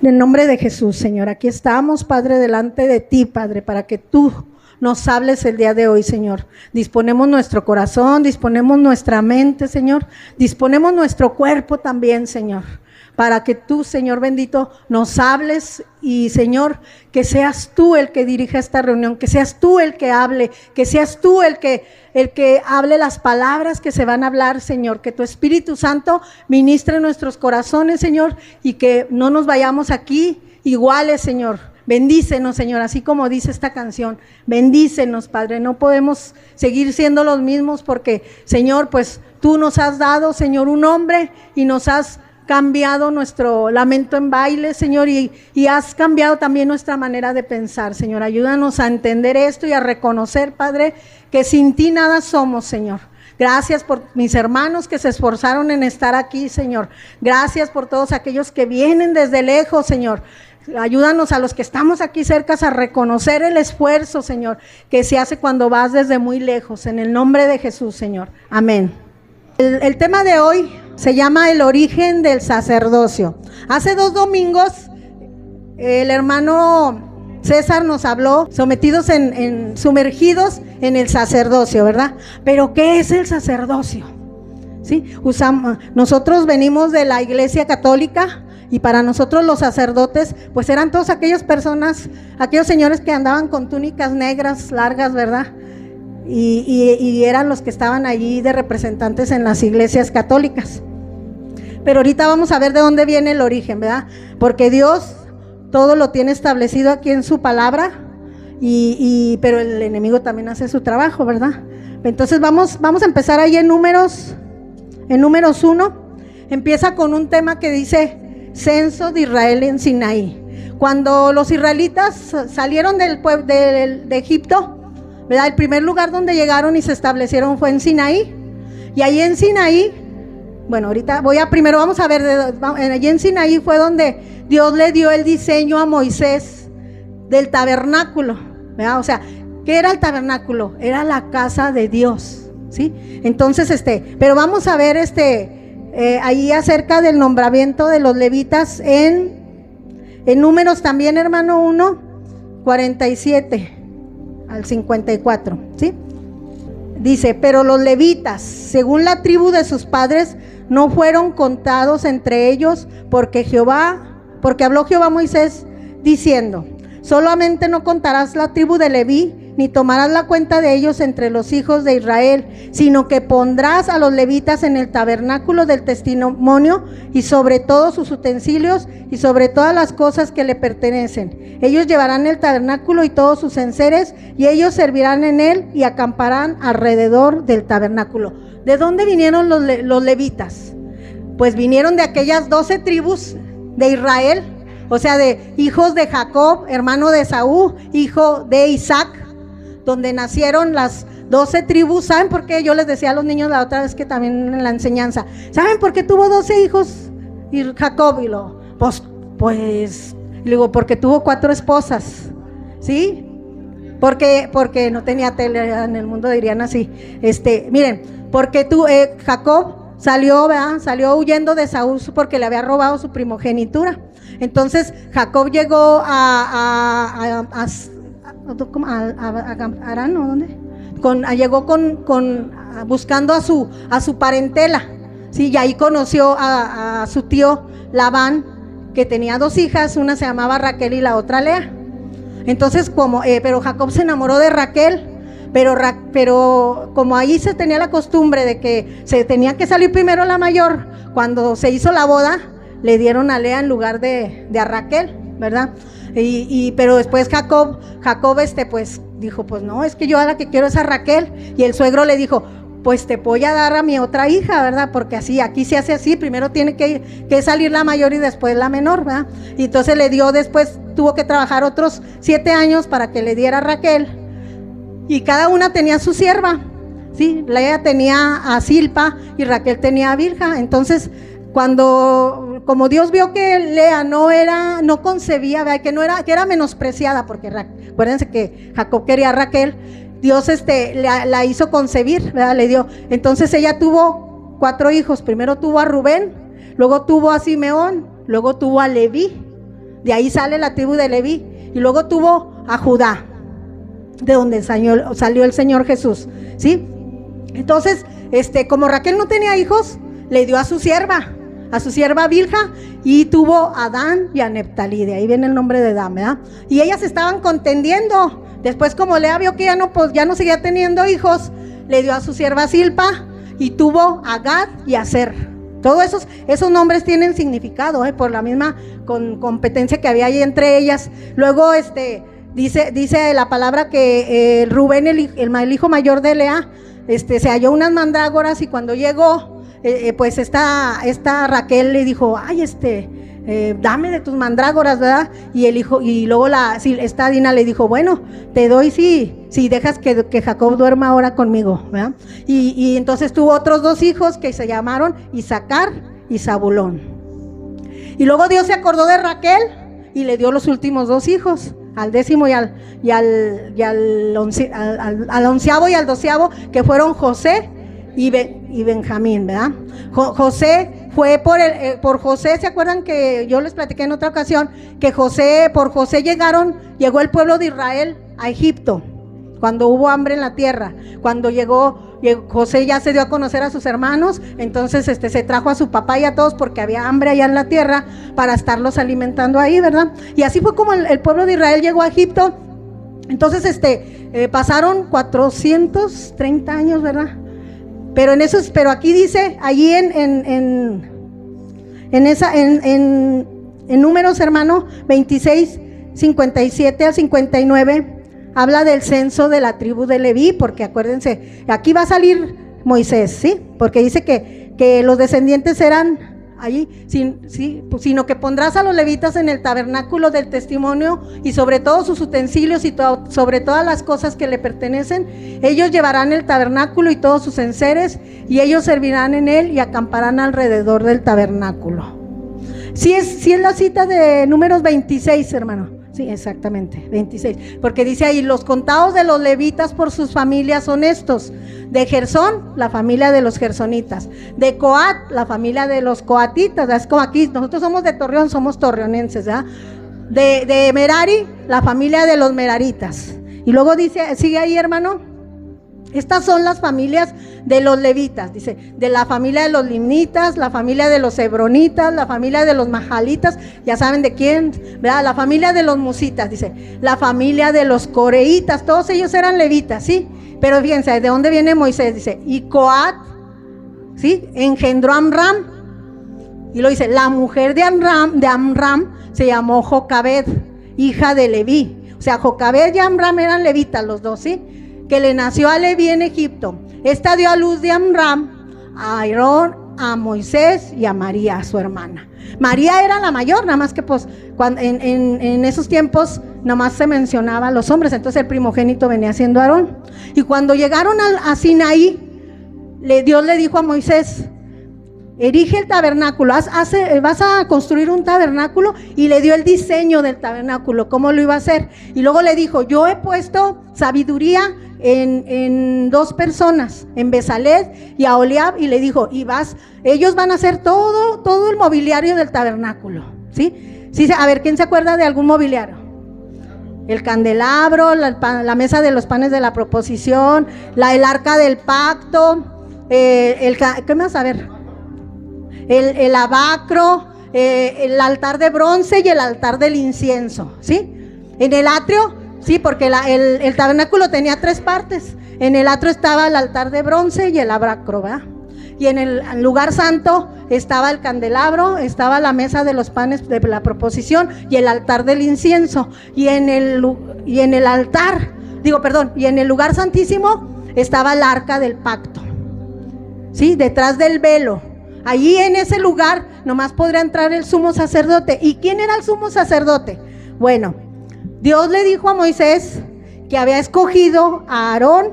En el nombre de Jesús, Señor, aquí estamos, Padre, delante de ti, Padre, para que tú nos hables el día de hoy, Señor. Disponemos nuestro corazón, disponemos nuestra mente, Señor, disponemos nuestro cuerpo también, Señor, para que tú, Señor bendito, nos hables y, Señor, que seas tú el que dirija esta reunión, que seas tú el que hable, que seas tú el que hable las palabras que se van a hablar, Señor, que tu Espíritu Santo ministre en nuestros corazones, Señor, y que no nos vayamos aquí iguales, Señor. Bendícenos, Señor, así como dice esta canción, bendícenos, Padre. No podemos seguir siendo los mismos porque, Señor, pues tú nos has dado, Señor, un nombre y nos has cambiado nuestro lamento en baile, Señor, y has cambiado también nuestra manera de pensar, Señor. Ayúdanos a entender esto y a reconocer, Padre, que sin ti nada somos, Señor. Gracias por mis hermanos que se esforzaron en estar aquí, Señor. Gracias por todos aquellos que vienen desde lejos, Señor. Ayúdanos a los que estamos aquí cerca a reconocer el esfuerzo, Señor, que se hace cuando vas desde muy lejos. En el nombre de Jesús, Señor. Amén. El tema de hoy se llama el origen del sacerdocio. Hace 2 domingos el hermano César nos habló sumergidos en el sacerdocio, ¿verdad? Pero ¿qué es el sacerdocio? ¿Sí? Nosotros venimos de la Iglesia Católica y para nosotros los sacerdotes pues eran todas aquellas personas, aquellos señores que andaban con túnicas negras largas, ¿verdad? Y eran los que estaban allí de representantes en las iglesias católicas. Pero ahorita vamos a ver de dónde viene el origen, ¿verdad? Porque Dios todo lo tiene establecido aquí en su palabra, pero el enemigo también hace su trabajo, ¿verdad? Entonces vamos a empezar ahí en Números 1. Empieza con un tema que dice censo de Israel en Sinaí. Cuando los israelitas salieron de Egipto, ¿verdad? El primer lugar donde llegaron y se establecieron fue en Sinaí. Y ahí en Sinaí, bueno, ahorita vamos a ver, allí en Sinaí fue donde Dios le dio el diseño a Moisés del tabernáculo, ¿verdad? O sea, ¿qué era el tabernáculo? Era la casa de Dios, ¿sí? Entonces, pero vamos a ver ahí acerca del nombramiento de los levitas en Números también, hermano, 1, 47 al 54, ¿sí? Dice, pero los levitas, según la tribu de sus padres, no fueron contados entre ellos, porque habló Jehová a Moisés diciendo, solamente no contarás la tribu de Leví, ni tomarás la cuenta de ellos entre los hijos de Israel, sino que pondrás a los levitas en el tabernáculo del testimonio y sobre todos sus utensilios y sobre todas las cosas que le pertenecen. Ellos llevarán el tabernáculo y todos sus enseres, y ellos servirán en él y acamparán alrededor del tabernáculo. ¿De dónde vinieron los levitas? Pues vinieron de aquellas 12 tribus de Israel, o sea, de hijos de Jacob, hermano de Esaú, hijo de Isaac, donde nacieron las 12 tribus. ¿Saben por qué? Yo les decía a los niños la otra vez que también en la enseñanza, ¿saben por qué tuvo 12 hijos y Jacob? Y pues digo, porque tuvo 4 esposas, ¿sí? Porque no tenía tele en el mundo, dirían así. Miren, porque Jacob salió huyendo de Saúl porque le había robado su primogenitura. Entonces Jacob llegó a Arán, ¿o dónde? Llegó buscando a su parentela, ¿sí? Y ahí conoció a su tío Labán, que tenía 2 hijas, una se llamaba Raquel y la otra Lea. Entonces pero Jacob se enamoró de Raquel, pero como ahí se tenía la costumbre de que se tenía que salir primero la mayor, cuando se hizo la boda le dieron a Lea en lugar de a Raquel, ¿verdad? Pero después Jacob pues dijo, pues no, es que yo a la que quiero es a Raquel. Y el suegro le dijo, pues te voy a dar a mi otra hija, ¿verdad? Porque aquí se hace así, primero tiene que salir la mayor y después la menor, ¿verdad? Y entonces después tuvo que trabajar otros 7 años para que le diera a Raquel. Y cada una tenía su sierva, ¿sí? Lea tenía a Silpa y Raquel tenía a Bilha. Entonces, cuando como Dios vio que Lea no concebía, ¿verdad? Que era menospreciada, porque acuérdense que Jacob quería a Raquel, Dios la hizo concebir, ¿verdad? Le dio. Entonces ella tuvo 4 hijos. Primero tuvo a Rubén, luego tuvo a Simeón, luego tuvo a Leví. De ahí sale la tribu de Leví. Y luego tuvo a Judá, de donde salió el Señor Jesús, ¿sí? Entonces, como Raquel no tenía hijos, le dio a su sierva Bilha, y tuvo a Dan y a Neftalí. De ahí viene el nombre de Dan, ¿verdad? Y ellas estaban contendiendo. Después, como Lea vio que ya no seguía teniendo hijos, le dio a su sierva Silpa, y tuvo a Gad y a Aser. Todos esos nombres tienen significado, por la misma competencia que había ahí entre ellas. Luego dice la palabra que Rubén, el hijo mayor de Lea, se halló unas mandrágoras, y cuando llegó, pues esta Raquel le dijo: ay, dame de tus mandrágoras, ¿verdad? Y luego esta Dina le dijo: bueno, te doy si dejas que Jacob duerma ahora conmigo, ¿verdad? Y entonces tuvo otros 2 hijos que se llamaron Isaacar y Zabulón. Y luego Dios se acordó de Raquel y le dio los últimos 2 hijos, al 10º y al 11º y al 12º, que fueron José y Benjamín, ¿verdad? José fue por José. ¿Se acuerdan que yo les platiqué en otra ocasión que por José llegó el pueblo de Israel a Egipto cuando hubo hambre en la tierra? Cuando llegó José, ya se dio a conocer a sus hermanos, entonces se trajo a su papá y a todos, porque había hambre allá en la tierra, para estarlos alimentando ahí, ¿verdad? Y así fue como el pueblo de Israel llegó a Egipto. Entonces pasaron 430 años, ¿verdad? Pero aquí dice, allí en Números, hermano, 26, 57 al 59, habla del censo de la tribu de Leví, porque acuérdense, aquí va a salir Moisés, ¿sí? Porque dice que los descendientes eran allí, sino que pondrás a los levitas en el tabernáculo del testimonio, y sobre todos sus utensilios y sobre todas las cosas que le pertenecen. Ellos llevarán el tabernáculo y todos sus enseres, y ellos servirán en él y acamparán alrededor del tabernáculo. Sí es la cita de Números 26, hermano. Sí, exactamente, 26, porque dice ahí: los contados de los levitas por sus familias son estos: de Gersón, la familia de los gersonitas; de Coat, la familia de los coatitas. Es como aquí, nosotros somos de Torreón, somos torreonenses, ¿verdad? De Merari, la familia de los meraritas. Y luego dice, sigue ahí, hermano: estas son las familias de los levitas, dice, de la familia de los limnitas, la familia de los hebronitas, la familia de los mahalitas, ya saben de quién, ¿verdad? La familia de los musitas, dice, la familia de los coreitas. Todos ellos eran levitas, ¿sí? Pero fíjense, ¿de dónde viene Moisés? Dice, y Coat, ¿sí?, engendró a Amram, y lo dice, la mujer de Amram se llamó Jocabed, hija de Leví. O sea, Jocabed y Amram eran levitas los dos, ¿sí?, que le nació a Leví en Egipto. Esta dio a luz de Amram a Aarón, a Moisés y a María, su hermana. María era la mayor, nada más que pues en esos tiempos nada más se mencionaba a los hombres, entonces el primogénito venía siendo Aarón. Y cuando llegaron a Sinaí, Dios le dijo a Moisés: erige el tabernáculo, vas a construir un tabernáculo, y le dio el diseño del tabernáculo, cómo lo iba a hacer. Y luego le dijo: yo he puesto sabiduría en 2 personas, en Bezalel y a Oliab, y le dijo: ellos van a hacer todo el mobiliario del tabernáculo, ¿sí? Sí, a ver, ¿quién se acuerda de algún mobiliario? El candelabro, la mesa de los panes de la proposición, el arca del pacto, ¿qué más? A ver, el abacro, el altar de bronce y el altar del incienso, ¿sí? En el atrio, sí, porque el tabernáculo tenía 3 partes. En el atrio estaba el altar de bronce y el abacro, ¿verdad? Y en el lugar santo estaba el candelabro, estaba la mesa de los panes de la proposición y el altar del incienso. Y en el lugar santísimo estaba el arca del pacto, ¿sí? Detrás del velo. Allí en ese lugar nomás podría entrar el sumo sacerdote. ¿Y quién era el sumo sacerdote? Bueno, Dios le dijo a Moisés que había escogido a Aarón,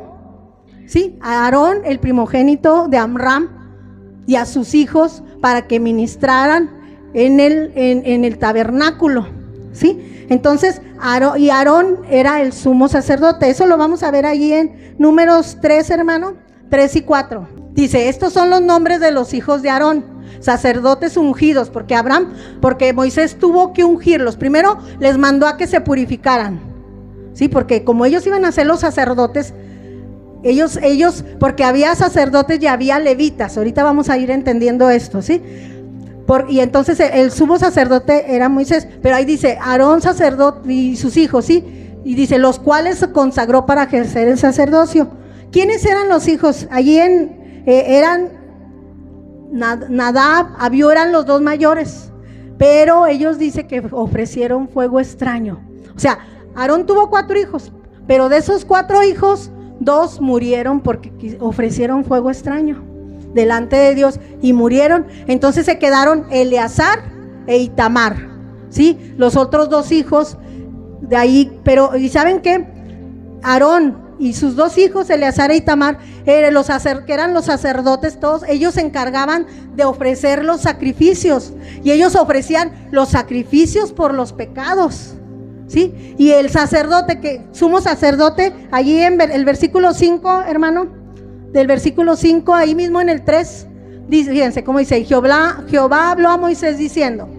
¿sí?, a Aarón, el primogénito de Amram, y a sus hijos, para que ministraran en el tabernáculo, ¿sí? Entonces, Aarón era el sumo sacerdote. Eso lo vamos a ver allí en Números 3, hermano, 3 y 4. Dice, estos son los nombres de los hijos de Aarón, sacerdotes ungidos, porque Moisés tuvo que ungirlos. Primero les mandó a que se purificaran, ¿sí? Porque como ellos iban a ser los sacerdotes, ellos, porque había sacerdotes y había levitas. Ahorita vamos a ir entendiendo esto, ¿sí? Y entonces el sumo sacerdote era Moisés, pero ahí dice Aarón sacerdote y sus hijos, ¿sí? Y dice, los cuales se consagró para ejercer el sacerdocio. ¿Quiénes eran los hijos? Allí eran Nadab, Abiú, eran los dos mayores, pero ellos dicen que ofrecieron fuego extraño. O sea, Aarón tuvo 4 hijos, pero de esos 4 hijos, 2 murieron porque ofrecieron fuego extraño delante de Dios y murieron. Entonces se quedaron Eleazar e Itamar, ¿sí? Los otros 2 hijos de ahí, pero ¿y saben qué? Aarón y sus 2 hijos, Eleazar e Itamar, que eran los sacerdotes todos, ellos se encargaban de ofrecer los sacrificios, y ellos ofrecían los sacrificios por los pecados, ¿sí? Y el sacerdote, sumo sacerdote, allí en el versículo 5, hermano, del versículo 5, ahí mismo en el 3, fíjense cómo dice, Jehová habló a Moisés diciendo,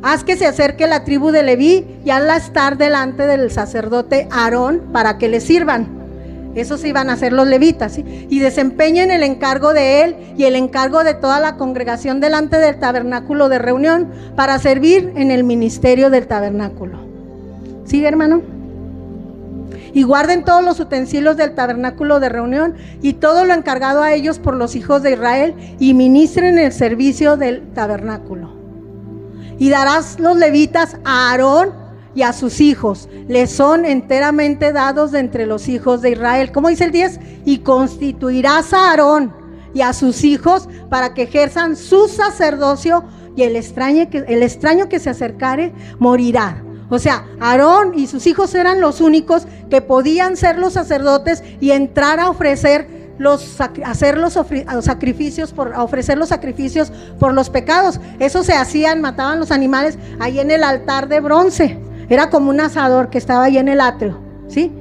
haz que se acerque la tribu de Leví y hazla estar delante del sacerdote Aarón para que le sirvan. Esos iban a ser los levitas, ¿sí? Y desempeñen el encargo de él y el encargo de toda la congregación delante del tabernáculo de reunión para servir en el ministerio del tabernáculo. ¿Sí, hermano? Y guarden todos los utensilios del tabernáculo de reunión y todo lo encargado a ellos por los hijos de Israel y ministren el servicio del tabernáculo. Y darás los levitas a Aarón y a sus hijos, les son enteramente dados de entre los hijos de Israel. ¿Cómo dice el 10? Y constituirás a Aarón y a sus hijos para que ejerzan su sacerdocio, y el extraño que se acercare morirá. O sea, Aarón y sus hijos eran los únicos que podían ser los sacerdotes y entrar a ofrecer ofrecer los sacrificios por los pecados. Eso se hacían, mataban los animales ahí en el altar de bronce. Era como un asador que estaba ahí en el atrio, ¿sí?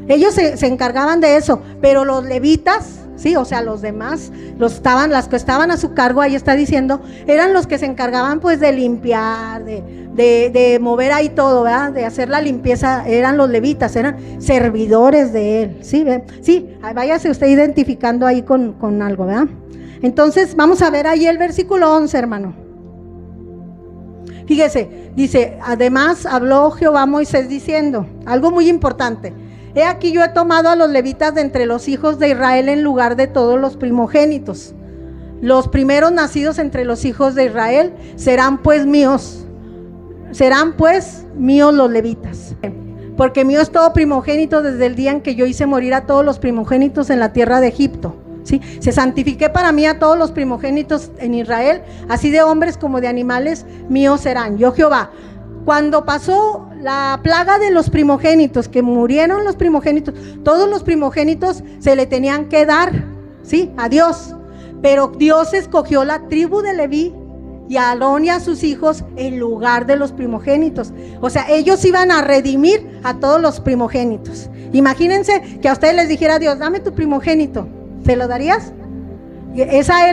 Ellos se encargaban de eso, pero los levitas, sí, o sea, los demás, las que estaban a su cargo, ahí está diciendo, eran los que se encargaban pues de limpiar, de mover ahí todo, ¿verdad? De hacer la limpieza. Eran los levitas, eran servidores de él, ¿sí? Sí, váyase usted identificando ahí con algo, ¿verdad? Entonces vamos a ver ahí el versículo 11, hermano. Fíjese, dice, además habló Jehová a Moisés diciendo, algo muy importante: he aquí yo he tomado a los levitas de entre los hijos de Israel en lugar de todos los primogénitos. Los primeros nacidos entre los hijos de Israel serán pues míos los levitas. Porque mío es todo primogénito desde el día en que yo hice morir a todos los primogénitos en la tierra de Egipto. ¿Sí? Se santifiqué para mí a todos los primogénitos en Israel, así de hombres como de animales míos serán. Yo Jehová. Cuando pasó la plaga de los primogénitos, que murieron los primogénitos, todos los primogénitos se le tenían que dar, ¿sí? A Dios. Pero Dios escogió la tribu de Leví y a Aarón y a sus hijos en lugar de los primogénitos. O sea, ellos iban a redimir a todos los primogénitos. Imagínense que a ustedes les dijera Dios, dame tu primogénito, ¿se lo darías? Esa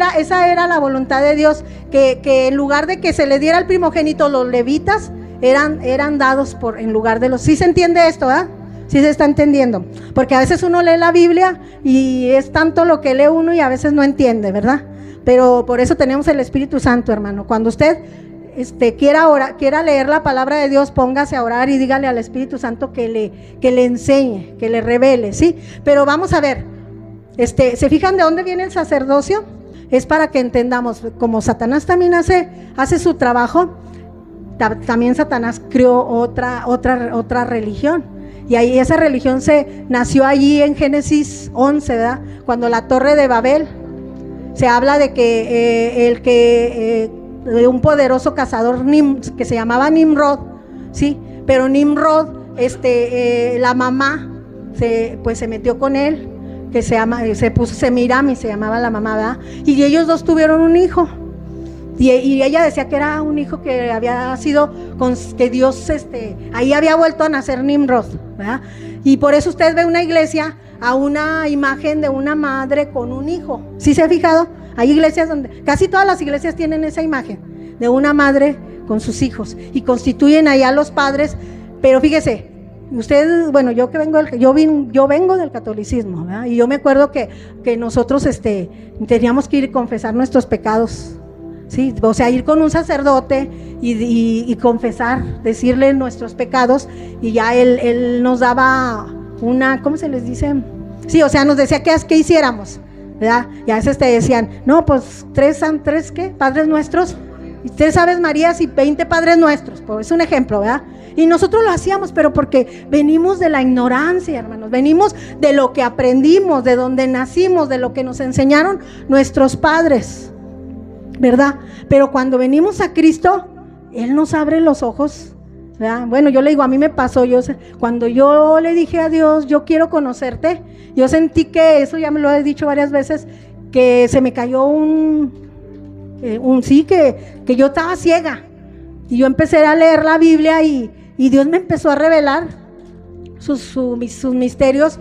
era la voluntad de Dios, que en lugar de que se le diera el primogénito, los levitas eran dados en lugar de los. ¿Sí se entiende esto, verdad? Sí se está entendiendo, porque a veces uno lee la Biblia y es tanto lo que lee uno y a veces no entiende, ¿verdad? Pero por eso tenemos el Espíritu Santo, hermano. Cuando usted quiera leer la palabra de Dios, póngase a orar y dígale al Espíritu Santo que le enseñe, que le revele, ¿sí? Pero vamos a ver, ¿se fijan de dónde viene el sacerdocio? Es para que entendamos, como Satanás también hace su trabajo, también Satanás creó otra religión, y ahí esa religión nació allí en Génesis 11, ¿verdad? Cuando la torre de Babel, se habla de que de un poderoso cazador que se llamaba Nimrod, ¿sí? Pero Nimrod, la mamá se metió con él, se puso Semiramis, se llamaba la mamá, ¿verdad? Y ellos dos tuvieron un hijo. Y ella decía que era un hijo que había sido, que Dios, ahí había vuelto a nacer Nimrod, ¿verdad? Y por eso usted ve una iglesia a una imagen de una madre con un hijo. ¿Sí se ha fijado? Hay iglesias donde, casi todas las iglesias tienen esa imagen de una madre con sus hijos y constituyen allá a los padres. Pero fíjese, usted, bueno, yo vengo del catolicismo, ¿verdad? Y yo me acuerdo que nosotros teníamos que ir a confesar nuestros pecados. Sí, o sea, ir con un sacerdote y confesar, decirle nuestros pecados, y ya él nos daba una, ¿cómo se les dice? Sí, o sea, nos decía que hiciéramos, ¿verdad? Y a veces te decían, no, pues tres ¿qué? Padres nuestros, y 3 Aves Marías y 20 Padres Nuestros, pues es un ejemplo, ¿verdad? Y nosotros lo hacíamos, pero porque venimos de la ignorancia, hermanos, venimos de lo que aprendimos, de donde nacimos, de lo que nos enseñaron nuestros padres, ¿verdad? Pero cuando venimos a Cristo, Él nos abre los ojos, ¿verdad? Bueno, yo le digo, a mí me pasó, cuando yo le dije a Dios, yo quiero conocerte, yo sentí que, eso ya me lo he dicho varias veces, que se me cayó que yo estaba ciega, y yo empecé a leer la Biblia y Dios me empezó a revelar sus misterios,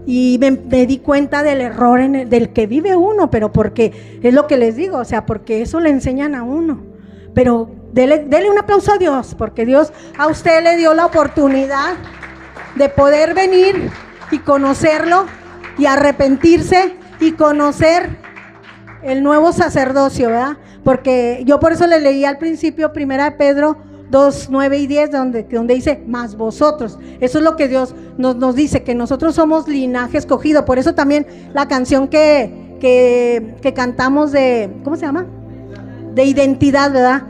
y me di cuenta del error del que vive uno, pero porque es lo que les digo, o sea, porque eso le enseñan a uno. Pero dele un aplauso a Dios, porque Dios a usted le dio la oportunidad de poder venir y conocerlo y arrepentirse y conocer el nuevo sacerdocio, ¿verdad? Porque yo por eso le leí al principio 1 Pedro 2, 9 y 10, donde dice, más vosotros. Eso es lo que Dios nos dice, que nosotros somos linaje escogido. Por eso también la canción que cantamos ¿cómo se llama? De identidad, ¿verdad?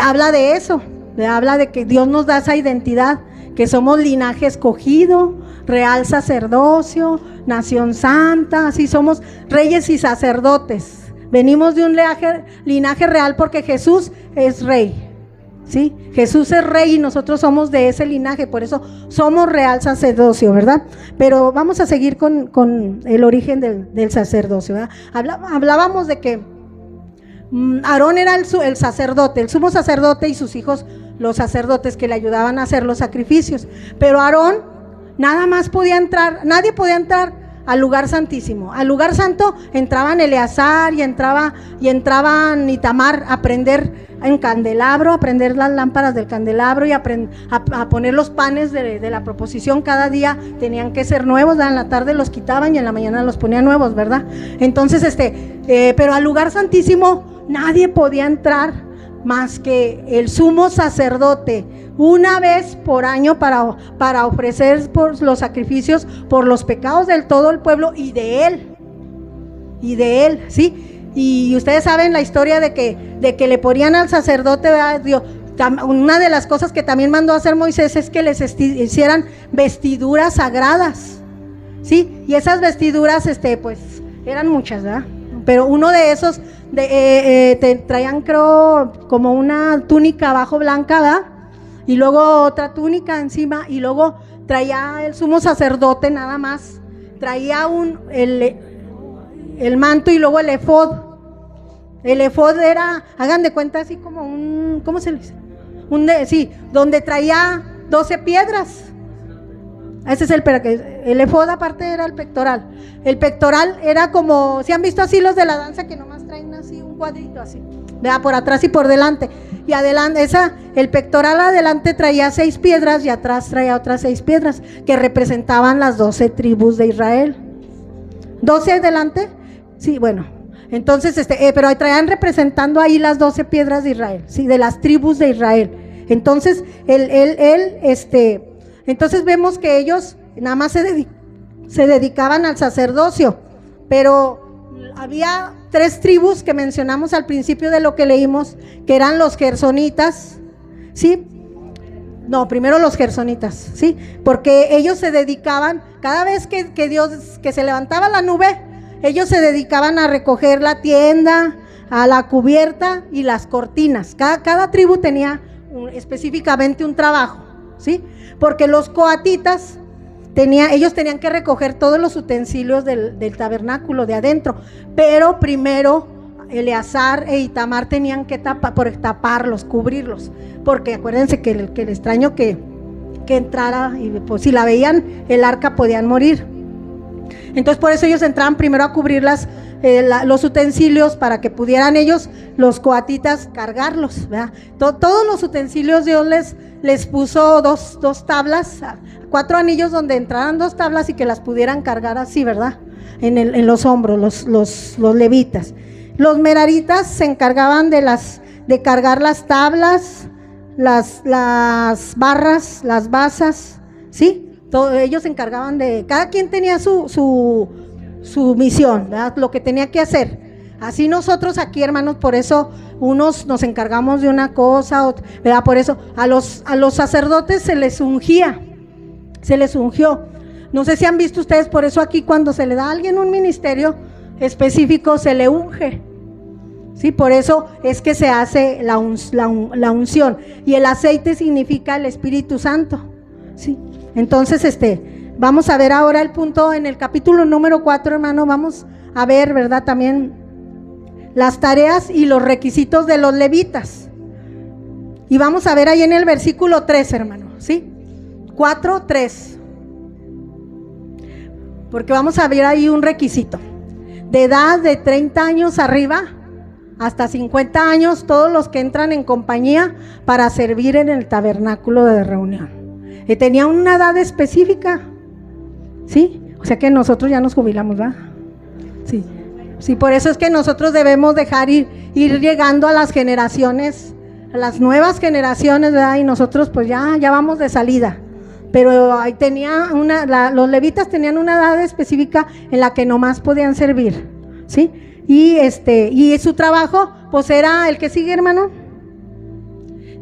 Habla de eso, ¿verdad? Habla de que Dios nos da esa identidad, que somos linaje escogido, real sacerdocio, nación santa, así somos reyes y sacerdotes. Venimos de un linaje real porque Jesús es rey. ¿Sí? Jesús es rey y nosotros somos de ese linaje, por eso somos real sacerdocio, ¿verdad? Pero vamos a seguir con el origen del sacerdocio, ¿verdad? Hablábamos de que Aarón era el sacerdote, el sumo sacerdote, y sus hijos los sacerdotes que le ayudaban a hacer los sacrificios. Pero Aarón nada más podía entrar, nadie podía entrar al lugar santísimo. Al lugar santo entraban Eleazar y entraban Itamar a prender en candelabro, a prender las lámparas del candelabro y a poner los panes de la proposición. Cada día tenían que ser nuevos, ¿verdad? En la tarde los quitaban y en la mañana los ponían nuevos, ¿verdad? Entonces, pero al lugar santísimo nadie podía entrar más que el sumo sacerdote, una vez por año, para ofrecer por los sacrificios por los pecados del todo el pueblo y de él, ¿sí? Y ustedes saben la historia de que le ponían al sacerdote, ¿verdad? Dios, una de las cosas que también mandó a hacer Moisés es que les hicieran vestiduras sagradas, ¿sí? Y esas vestiduras, pues, eran muchas, ¿verdad? Pero uno de esos, traían, creo, como una túnica abajo blanca, ¿verdad? Y luego otra túnica encima, y luego traía el sumo sacerdote nada más, traía el manto y luego el efod. El efod era, hagan de cuenta, así como ¿cómo se le dice? Sí, donde traía 12 piedras. Ese es el efod, aparte era el pectoral. El pectoral era como, ¿si han visto así los de la danza que nomás traen así un cuadrito así? Vea, por atrás y por delante. Y adelante, el pectoral adelante traía 6 piedras y atrás traía otras 6 piedras que representaban las 12 tribus de Israel. 12 adelante, sí, bueno. Entonces, pero traían representando ahí las 12 piedras de Israel, sí, de las tribus de Israel. Entonces, entonces vemos que ellos nada más se dedicaban al sacerdocio, pero había 3 tribus que mencionamos al principio de lo que leímos, que eran los gersonitas, ¿sí? No, primero los gersonitas, ¿sí? Porque ellos se dedicaban, cada vez que se levantaba la nube, ellos se dedicaban a recoger la tienda, a la cubierta y las cortinas. Cada tribu tenía específicamente un trabajo, ¿sí? Porque los coatitas ellos tenían que recoger todos los utensilios del tabernáculo de adentro, pero primero Eleazar e Itamar tenían que taparlos, cubrirlos, porque acuérdense que el extraño que entrara, y pues si la veían, el arca podían morir. Entonces por eso ellos entraban primero a cubrir los utensilios para que pudieran ellos, los coatitas, cargarlos, ¿verdad? Todos los utensilios Dios les puso dos tablas, 4 anillos donde entraran 2 tablas y que las pudieran cargar así, ¿verdad? En los hombros, los levitas. Los meraritas se encargaban de cargar las tablas, las barras, las basas, ¿sí? Ellos se encargaban cada quien tenía su misión, ¿verdad? Lo que tenía que hacer. Así nosotros aquí, hermanos, por eso unos nos encargamos de una cosa, ¿verdad? Por eso a los sacerdotes se les ungió. No sé si han visto ustedes, por eso aquí cuando se le da a alguien un ministerio específico se le unge. Sí, por eso es que se hace la unción, y el aceite significa el Espíritu Santo, ¿sí? Entonces, vamos a ver ahora el punto en el capítulo número 4, hermano. Vamos a ver, ¿verdad? También las tareas y los requisitos de los levitas. Y vamos a ver ahí en el versículo 3, hermano, ¿sí? 4:3. Porque vamos a ver ahí un requisito. De edad de 30 años arriba hasta 50 años, todos los que entran en compañía para servir en el tabernáculo de reunión. Y tenía una edad específica, ¿sí? O sea que nosotros ya nos jubilamos, ¿verdad? Sí, sí, por eso es que nosotros debemos dejar ir llegando a las generaciones, a las nuevas generaciones, ¿verdad? Y nosotros pues ya vamos de salida. Pero ahí los levitas tenían una edad específica en la que nomás podían servir, ¿sí? Y su trabajo, pues era el que sigue, hermano.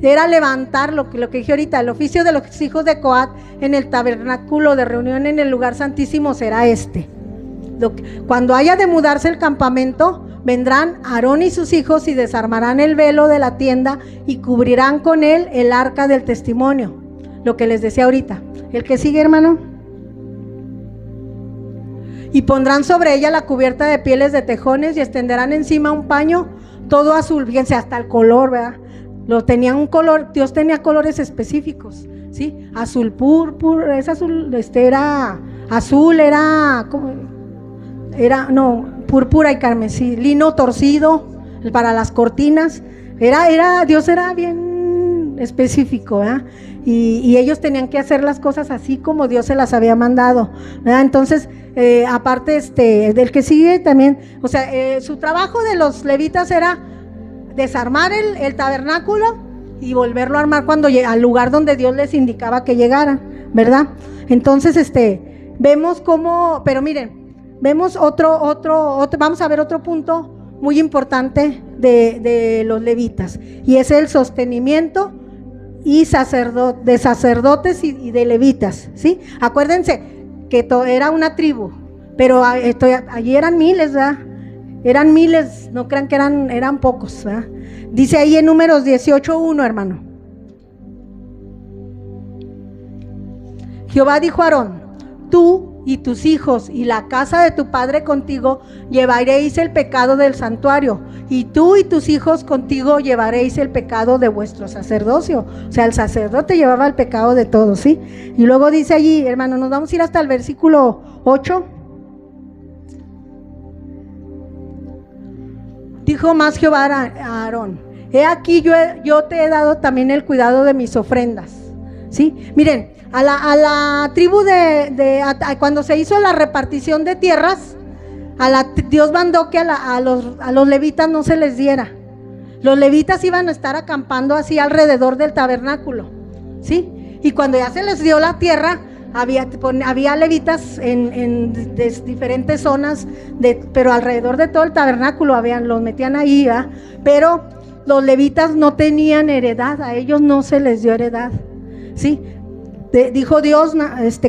Era levantar lo que dije ahorita, el oficio de los hijos de Coat en el tabernáculo de reunión en el lugar santísimo será cuando haya de mudarse el campamento, vendrán Aarón y sus hijos y desarmarán el velo de la tienda y cubrirán con él el arca del testimonio, lo que les decía ahorita. El que sigue, hermano. Y pondrán sobre ella la cubierta de pieles de tejones y extenderán encima un paño todo azul, fíjense, hasta el color, ¿verdad? Tenía un color, Dios tenía colores específicos, ¿sí? Azul púrpura, es azul, era azul, púrpura y carmesí, lino torcido para las cortinas, Dios era bien específico, ¿verdad? Y ellos tenían que hacer las cosas así como Dios se las había mandado, ¿verdad? Entonces, aparte del que sigue también, o sea, su trabajo de los levitas era desarmar el tabernáculo y volverlo a armar al lugar donde Dios les indicaba que llegaran, ¿verdad? Entonces, vemos cómo, pero miren, vemos otro, vamos a ver otro punto muy importante de los levitas, y es el sostenimiento de sacerdotes y de levitas, ¿sí? Acuérdense que era una tribu, pero allí eran miles, ¿verdad? Eran miles, no crean que eran pocos, ¿verdad? Dice ahí en Números 18:1, hermano. Jehová dijo a Aarón: tú y tus hijos y la casa de tu padre contigo llevaréis el pecado del santuario, y tú y tus hijos contigo llevaréis el pecado de vuestro sacerdocio. O sea, el sacerdote llevaba el pecado de todos, ¿sí? Y luego dice allí, hermano, nos vamos a ir hasta el versículo 8. Dijo más Jehová a Aarón: he aquí yo te he dado también el cuidado de mis ofrendas, ¿sí? Miren, a la tribu cuando se hizo la repartición de tierras, Dios mandó que a los levitas no se les diera. Los levitas iban a estar acampando así alrededor del tabernáculo, ¿sí? Y cuando ya se les dio la tierra, había levitas en diferentes zonas, pero alrededor de todo el tabernáculo los metían ahí, ¿verdad? Pero los levitas no tenían heredad, a ellos no se les dio heredad, ¿sí? Dijo Dios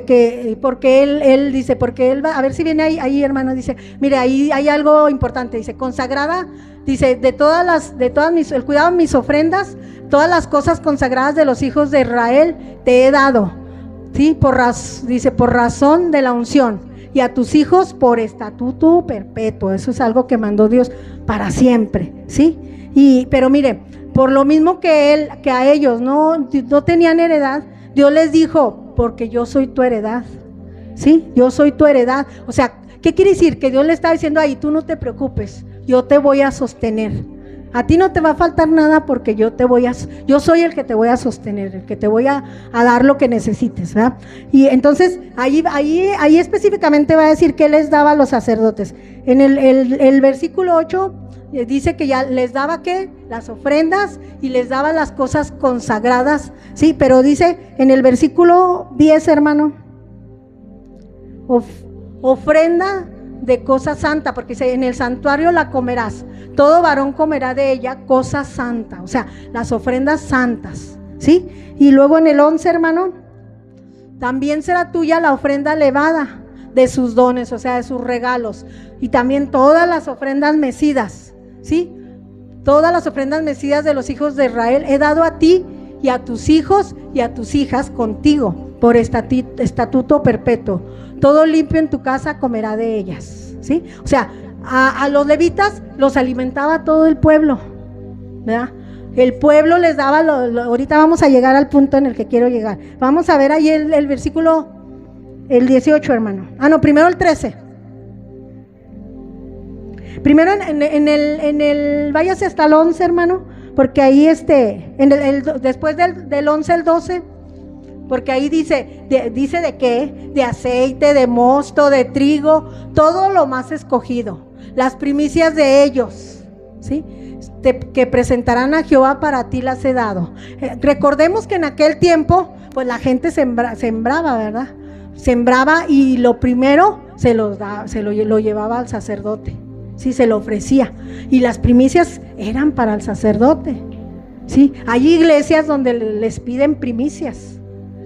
que porque él dice, porque él va, a ver si viene ahí, hermano, dice, mire, ahí hay algo importante, dice, consagrada, dice, el cuidado de mis ofrendas, todas las cosas consagradas de los hijos de Israel te he dado, ¿sí? Dice, por razón de la unción, y a tus hijos por estatuto perpetuo. Eso es algo que mandó Dios. para siempre, ¿sí? Pero mire, por lo mismo que a ellos no tenían heredad, Dios les dijo, porque yo soy tu heredad, ¿sí? Yo soy tu heredad. O sea, ¿qué quiere decir? Que Dios le está diciendo ahí, tú no te preocupes, yo te voy a sostener. A ti no te va a faltar nada porque yo soy el que te voy a sostener, el que te voy a dar lo que necesites, ¿verdad? Y entonces ahí específicamente va a decir qué les daba a los sacerdotes. En el versículo 8 dice que ya les daba ¿qué? Las ofrendas y les daba las cosas consagradas, sí, pero dice en el versículo 10, hermano, ofrenda de cosa santa, porque dice, en el santuario la comerás, todo varón comerá de ella cosa santa, o sea, las ofrendas santas, ¿sí? Y luego en el 11, hermano, también será tuya la ofrenda elevada de sus dones, o sea, de sus regalos, y también todas las ofrendas mecidas, ¿sí? Todas las ofrendas mecidas de los hijos de Israel he dado a ti y a tus hijos y a tus hijas contigo, por estatuto perpetuo. Todo limpio en tu casa comerá de ellas, ¿sí? O sea, a los levitas los alimentaba todo el pueblo, ¿verdad? El pueblo les daba, ahorita vamos a llegar al punto en el que quiero llegar. Vamos a ver ahí el versículo, el 18, hermano. Primero el 13. Primero en el váyase hasta el 11, hermano, porque ahí después del 11 al 12, porque ahí dice de qué, de aceite, de mosto, de trigo, todo lo más escogido, las primicias de ellos, ¿sí? Que presentarán a Jehová, para ti las he dado. Recordemos que en aquel tiempo, pues la gente sembraba, ¿verdad? Sembraba y lo primero lo llevaba al sacerdote, ¿sí? Se lo ofrecía, y las primicias eran para el sacerdote, ¿sí? Hay iglesias donde les piden primicias.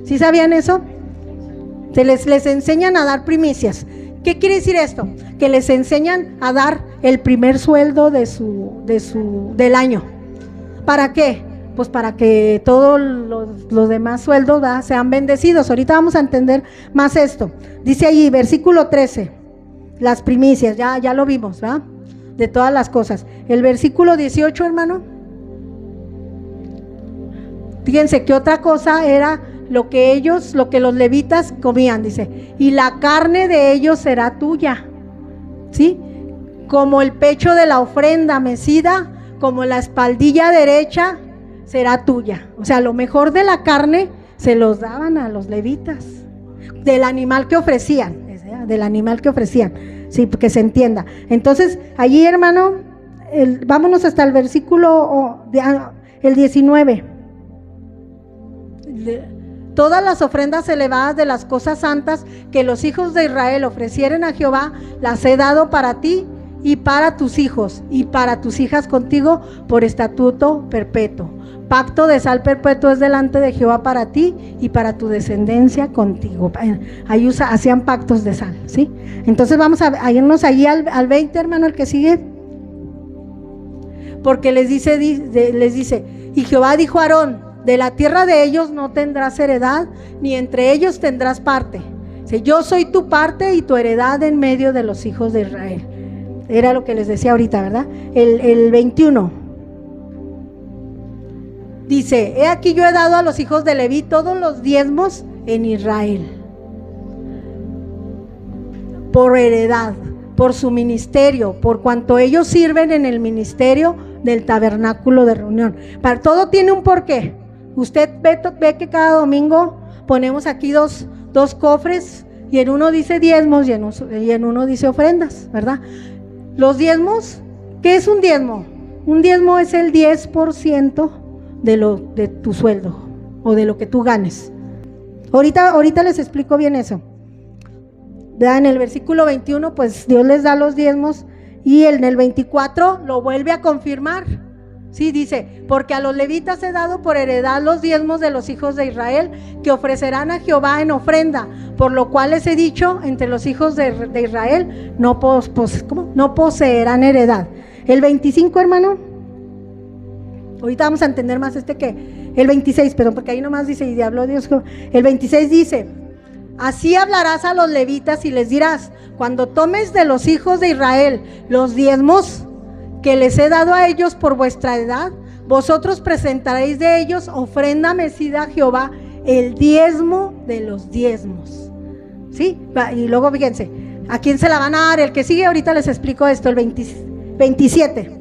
¿Sí sabían eso? Les enseñan a dar primicias. ¿Qué quiere decir esto? Que les enseñan a dar el primer sueldo del año. ¿Para qué? Pues para que todos los demás sueldos, ¿verdad?, sean bendecidos. Ahorita vamos a entender más esto. Dice allí, versículo 13, las primicias, ya lo vimos, ¿verdad? De todas las cosas. El versículo 18, hermano. Fíjense que otra cosa era lo que los levitas comían, dice, y la carne de ellos será tuya, ¿sí? Como el pecho de la ofrenda mecida, como la espaldilla derecha será tuya. O sea, lo mejor de la carne se los daban a los levitas, del animal que ofrecían, sí, que se entienda. Entonces, allí, hermano, vámonos hasta el versículo el 19. Todas las ofrendas elevadas de las cosas santas que los hijos de Israel ofrecieren a Jehová, las he dado para ti y para tus hijos y para tus hijas contigo por estatuto perpetuo. Pacto de sal perpetuo es delante de Jehová para ti y para tu descendencia contigo. Ahí hacían pactos de sal, ¿sí? Entonces vamos a irnos allí al 20, hermano, el que sigue. Porque les dice, y Jehová dijo a Aarón, de la tierra de ellos no tendrás heredad, ni entre ellos tendrás parte. Yo soy tu parte y tu heredad en medio de los hijos de Israel. Era lo que les decía ahorita, ¿verdad? El 21. Dice, he aquí yo he dado a los hijos de Leví todos los diezmos en Israel, por heredad, por su ministerio, por cuanto ellos sirven en el ministerio del tabernáculo de reunión. Para todo tiene un porqué. Usted ve que cada domingo ponemos aquí dos cofres, y en uno dice diezmos y en uno dice ofrendas, ¿verdad? Los diezmos, ¿qué es un diezmo? Un diezmo es el 10% de tu sueldo o de lo que tú ganes. Ahorita les explico bien eso. En el versículo 21, pues Dios les da los diezmos, y en el 24 lo vuelve a confirmar. Sí, dice, porque a los levitas he dado por heredad los diezmos de los hijos de Israel, que ofrecerán a Jehová en ofrenda, por lo cual les he dicho, entre los hijos de Israel no poseerán heredad. El 25, hermano, ahorita vamos a entender más el 26, perdón, porque ahí nomás dice, y habló Dios. El 26 dice, así hablarás a los levitas y les dirás, cuando tomes de los hijos de Israel los diezmos que les he dado a ellos por vuestra edad, vosotros presentaréis de ellos ofrenda mecida a Jehová, el diezmo de los diezmos. ¿Sí? Y luego fíjense, ¿a quién se la van a dar? El que sigue, ahorita les explico esto, el 27.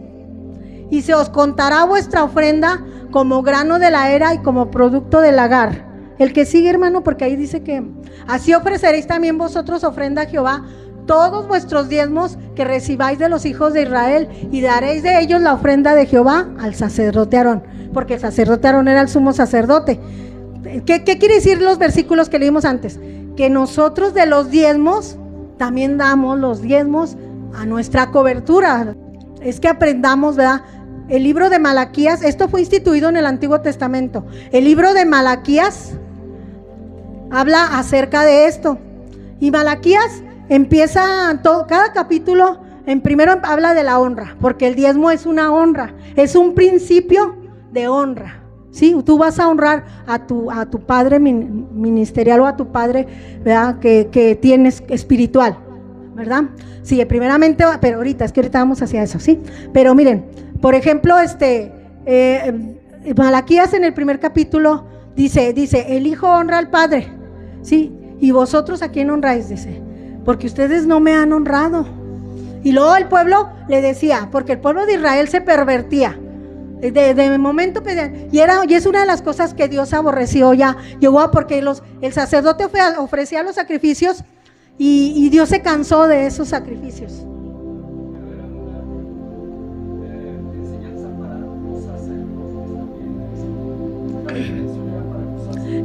Y se os contará vuestra ofrenda como grano de la era y como producto del lagar. El que sigue, hermano, porque ahí dice que así ofreceréis también vosotros ofrenda a Jehová, todos vuestros diezmos que recibáis de los hijos de Israel, y daréis de ellos la ofrenda de Jehová al sacerdote Aarón, porque el sacerdote Aarón era el sumo sacerdote. ¿Qué quiere decir los versículos que leímos antes? Que nosotros de los diezmos también damos los diezmos a nuestra cobertura. Es que aprendamos, ¿verdad? El libro de Malaquías, esto fue instituido en el Antiguo Testamento. El libro de Malaquías habla acerca de esto. Y Malaquías empieza cada capítulo, en primero habla de la honra, porque el diezmo es una honra, es un principio de honra. Sí, tú vas a honrar a tu padre ministerial o a tu padre, ¿verdad? Que tienes espiritual, ¿verdad? Sí, primeramente, pero ahorita vamos hacia eso, ¿sí? Pero miren, por ejemplo, Malaquías en el primer capítulo dice, el hijo honra al padre, ¿sí? Y vosotros, ¿a quién honráis? Dice, porque ustedes no me han honrado. Y luego el pueblo le decía, porque el pueblo de Israel se pervertía. De momento pedían, y es una de las cosas que Dios aborreció ya, llegó porque el sacerdote ofrecía los sacrificios y Dios se cansó de esos sacrificios.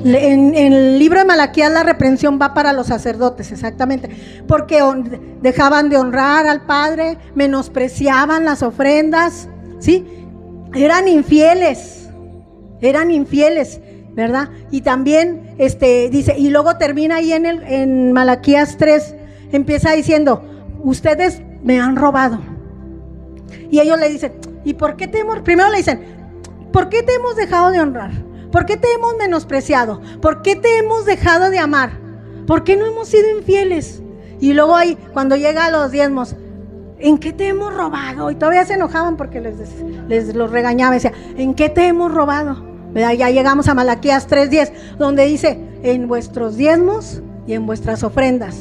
En el libro de Malaquías la reprensión va para los sacerdotes, exactamente, porque dejaban de honrar al Padre, menospreciaban las ofrendas, ¿sí? Eran infieles, ¿verdad? Y también dice, y luego termina ahí en Malaquías 3, empieza diciendo, ustedes me han robado. Y ellos le dicen, ¿y por qué primero le dicen, ¿por qué te hemos dejado de honrar? ¿Por qué te hemos menospreciado? ¿Por qué te hemos dejado de amar? ¿Por qué no hemos sido infieles? Y luego ahí, cuando llega a los diezmos, ¿en qué te hemos robado? Y todavía se enojaban porque les los regañaba, decía, ¿en qué te hemos robado? ¿Verdad? Ya llegamos a Malaquías 3:10, donde dice, en vuestros diezmos y en vuestras ofrendas.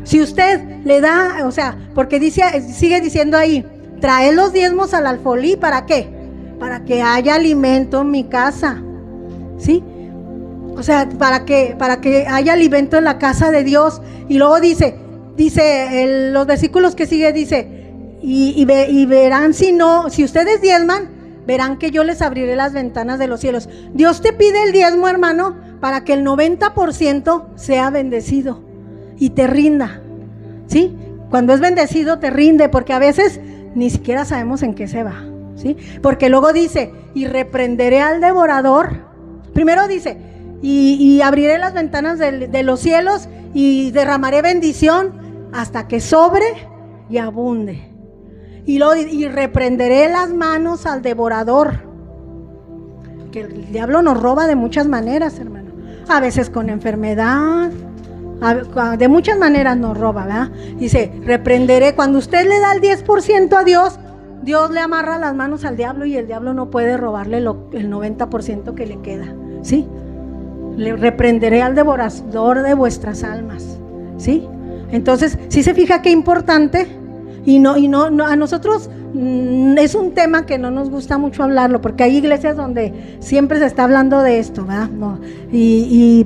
Si usted le da, o sea, porque sigue diciendo ahí, trae los diezmos al alfolí, ¿para qué? Para que haya alimento en mi casa, ¿sí? O sea, para que haya alimento en la casa de Dios. Y luego dice los versículos que sigue, dice, y verán si ustedes diezman, verán que yo les abriré las ventanas de los cielos. Dios te pide el diezmo, hermano, para que el 90% sea bendecido y te rinda, ¿sí? Cuando es bendecido te rinde, porque a veces ni siquiera sabemos en qué se va, ¿sí? Porque luego dice, y reprenderé al devorador. Primero dice, y abriré las ventanas de los cielos y derramaré bendición hasta que sobre y abunde. Y reprenderé las manos al devorador. Que el diablo nos roba de muchas maneras, hermano. A veces con enfermedad, de muchas maneras nos roba, ¿verdad? Dice, reprenderé. Cuando usted le da el 10% a Dios, Dios le amarra las manos al diablo y el diablo no puede robarle el 90% que le queda, ¿sí? Le reprenderé al devorador de vuestras almas, ¿sí? Entonces, ¿sí se fija qué importante? Y no a nosotros es un tema que no nos gusta mucho hablarlo, porque hay iglesias donde siempre se está hablando de esto, ¿verdad? No,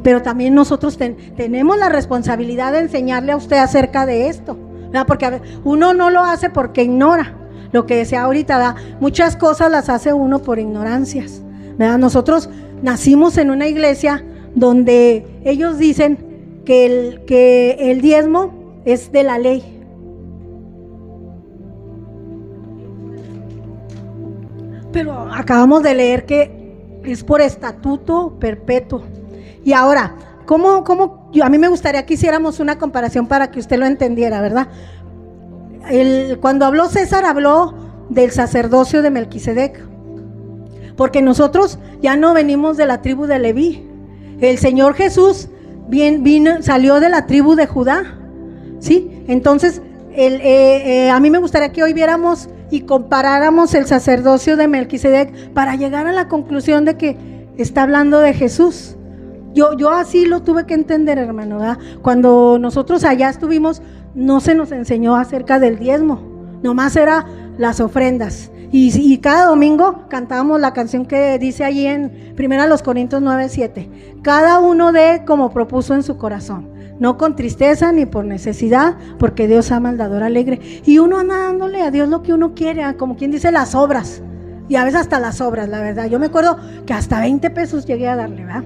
pero también nosotros tenemos la responsabilidad de enseñarle a usted acerca de esto, ¿verdad? Porque uno no lo hace porque ignora. Lo que decía ahorita, ¿verdad? Muchas cosas las hace uno por ignorancias, ¿verdad? Nosotros nacimos en una iglesia donde ellos dicen que el diezmo es de la ley. Pero acabamos de leer que es por estatuto perpetuo. Y ahora, a mí me gustaría que hiciéramos una comparación para que usted lo entendiera, ¿verdad? Cuando habló César, habló del sacerdocio de Melquisedec, porque nosotros ya no venimos de la tribu de Leví. El Señor Jesús salió de la tribu de Judá, ¿sí? Entonces a mí me gustaría que hoy viéramos y comparáramos el sacerdocio de Melquisedec para llegar a la conclusión de que está hablando de Jesús. Yo así lo tuve que entender, hermano, ¿verdad? Cuando nosotros allá estuvimos, no se nos enseñó acerca del diezmo, nomás era las ofrendas. Y cada domingo cantábamos la canción que dice allí en 1 Corintios 9:7. Cada uno dé como propuso en su corazón, no con tristeza ni por necesidad, porque Dios ama al dador alegre. Y uno anda dándole a Dios lo que uno quiere, como quien dice las obras. Y a veces hasta las obras, la verdad. Yo me acuerdo que hasta 20 pesos llegué a darle, ¿verdad?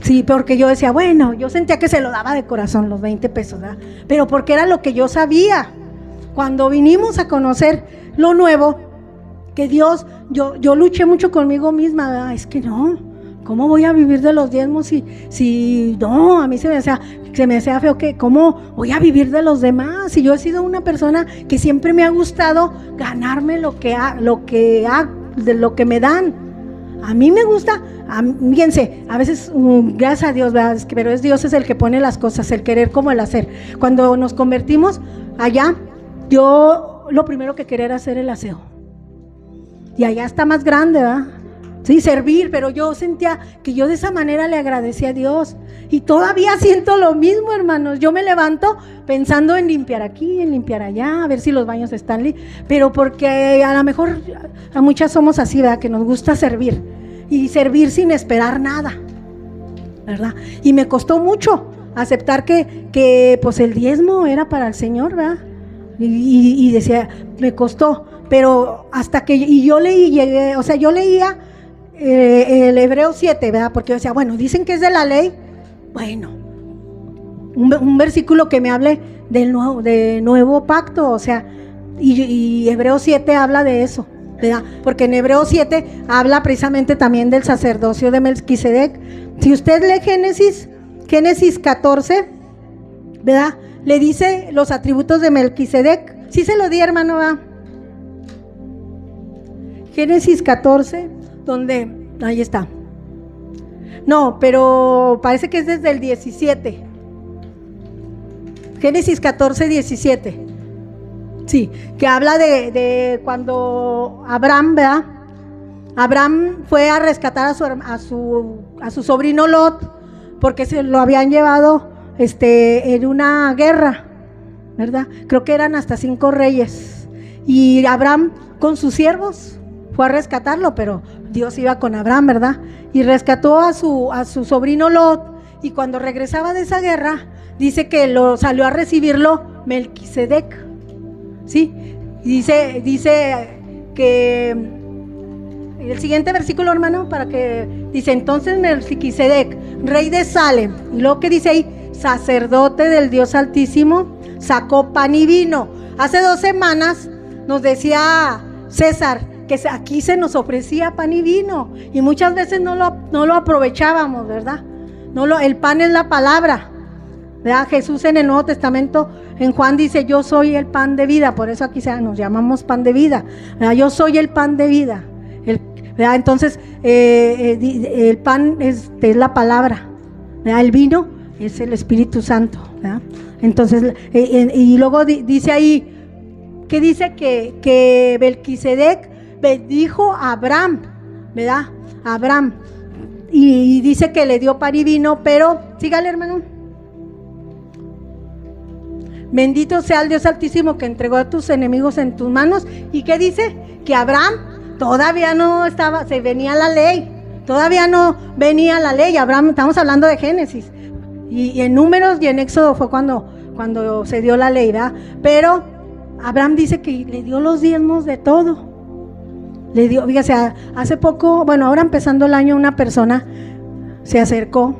Sí, porque yo decía, bueno, yo sentía que se lo daba de corazón los 20 pesos, ¿verdad? Pero porque era lo que yo sabía. Cuando vinimos a conocer lo nuevo, que Dios, yo luché mucho conmigo misma, ¿verdad? Es que no, ¿cómo voy a vivir de los diezmos si no? A mí se me hacía feo, que ¿cómo voy a vivir de los demás? Si yo he sido una persona que siempre me ha gustado ganarme lo que me dan. A mí me gusta, fíjense, a veces, gracias a Dios, ¿verdad? Pero Dios es el que pone las cosas, el querer como el hacer. Cuando nos convertimos allá, yo lo primero que quería era hacer el aseo. Y allá está más grande, ¿verdad? Sí, servir, pero yo sentía que yo de esa manera le agradecía a Dios. Y todavía siento lo mismo, hermanos. Yo me levanto pensando en limpiar aquí, en limpiar allá, a ver si los baños están limpios. Pero porque a lo mejor a muchas somos así, ¿verdad? Que nos gusta servir. Y servir sin esperar nada, ¿verdad? Y me costó mucho aceptar que pues el diezmo era para el Señor, ¿verdad? Y decía, me costó. Pero hasta que yo leía el Hebreos 7, ¿verdad? Porque yo decía, bueno, dicen que es de la ley. Bueno, un versículo que me hable de nuevo pacto, o sea, y Hebreos 7 habla de eso, ¿verdad? Porque en Hebreos 7 habla precisamente también del sacerdocio de Melquisedec. Si usted lee Génesis 14, ¿verdad? Le dice los atributos de Melquisedec. Sí se lo di, hermano, ¿verdad? Génesis 14, donde, ahí está. No, pero parece que es desde el 17. Génesis 14, 17. Sí, que habla de cuando Abraham, ¿verdad? Abraham fue a rescatar a su sobrino Lot, porque se lo habían llevado en una guerra, ¿verdad? Creo que eran hasta 5 reyes. Y Abraham con sus siervos fue a rescatarlo, pero Dios iba con Abraham, ¿verdad? Y rescató a su sobrino Lot, y cuando regresaba de esa guerra, dice que salió a recibirlo Melquisedec, ¿sí? Y dice que el siguiente versículo, hermano, dice, entonces Melquisedec, rey de Salem, y luego que dice ahí, sacerdote del Dios Altísimo, sacó pan y vino. Hace 2 semanas nos decía César que aquí se nos ofrecía pan y vino, y muchas veces no lo aprovechábamos, ¿verdad? El pan es la palabra, ¿verdad? Jesús en el Nuevo Testamento, en Juan dice, yo soy el pan de vida, por eso aquí nos llamamos pan de vida, ¿verdad? Yo soy el pan de vida, ¿verdad? Entonces el pan es la palabra, ¿verdad? El vino es el Espíritu Santo, ¿verdad? Entonces y luego dice ahí, que dice que Melquisedec bendijo a Abraham, ¿verdad? Abraham, y dice que le dio pan y vino, pero, sígale, hermano. Bendito sea el Dios Altísimo que entregó a tus enemigos en tus manos. ¿Y qué dice? Que Abraham todavía no estaba, venía la ley, todavía no venía la ley. Abraham, estamos hablando de Génesis, y en Números y en Éxodo fue cuando se dio la ley, ¿verdad? Pero Abraham dice que le dio los diezmos de todo. Le dio, fíjate, hace poco, bueno, ahora empezando el año, una persona se acercó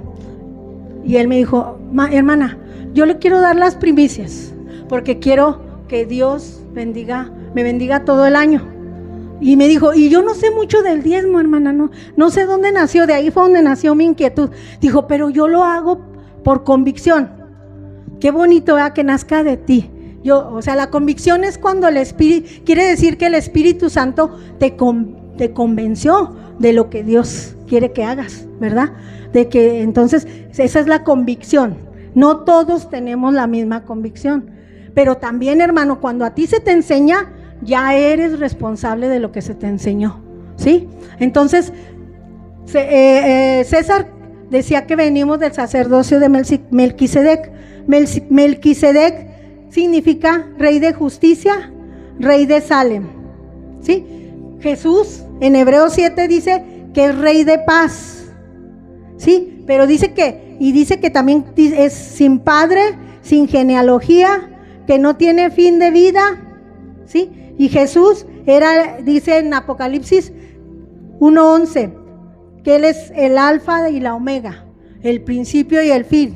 y él me dijo, hermana, yo le quiero dar las primicias porque quiero que Dios me bendiga todo el año. Y me dijo, y yo no sé mucho del diezmo, hermana, no sé dónde nació, de ahí fue donde nació mi inquietud. Dijo, pero yo lo hago por convicción. Qué bonito, ¿verdad? Que nazca de ti. O sea, la convicción es cuando quiere decir que el Espíritu Santo te convenció de lo que Dios quiere que hagas, ¿verdad? De que entonces esa es la convicción. No todos tenemos la misma convicción, Pero también, hermano, cuando a ti se te enseña, ya eres responsable de lo que se te enseñó, ¿sí? Entonces, César decía que venimos del sacerdocio de Melquisedec. Melquisedec significa rey de justicia, rey de Salem, ¿sí? Jesús en Hebreos 7 dice que es rey de paz, ¿sí? Pero dice que también es sin padre, sin genealogía, que no tiene fin de vida, ¿sí? Y Jesús dice en Apocalipsis 1:11, que Él es el alfa y la omega, el principio y el fin,